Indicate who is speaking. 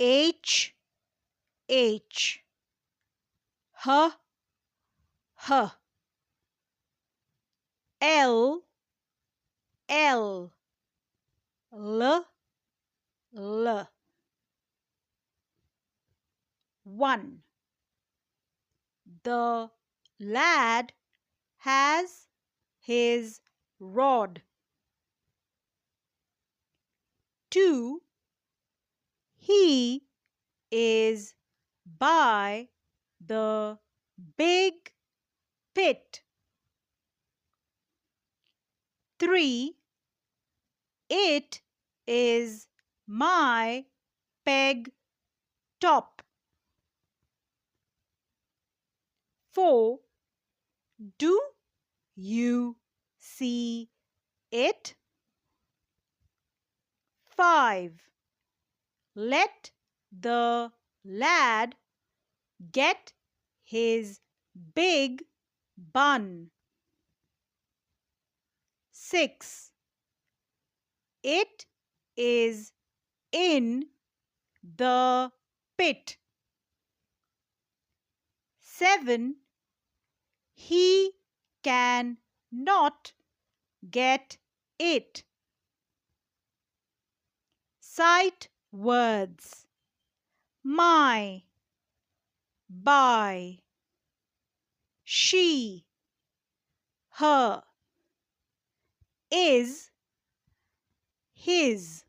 Speaker 1: H, H. H, H. L, L. L, L. 1. The lad has his rod. 2. He is by the big pit. 3. It is my peg top. 4. Do you see it? 5. Let the lad get his big bun. 6. It is in the pit. 7. He can not get it. Sight words: my, by, she, her, is, his.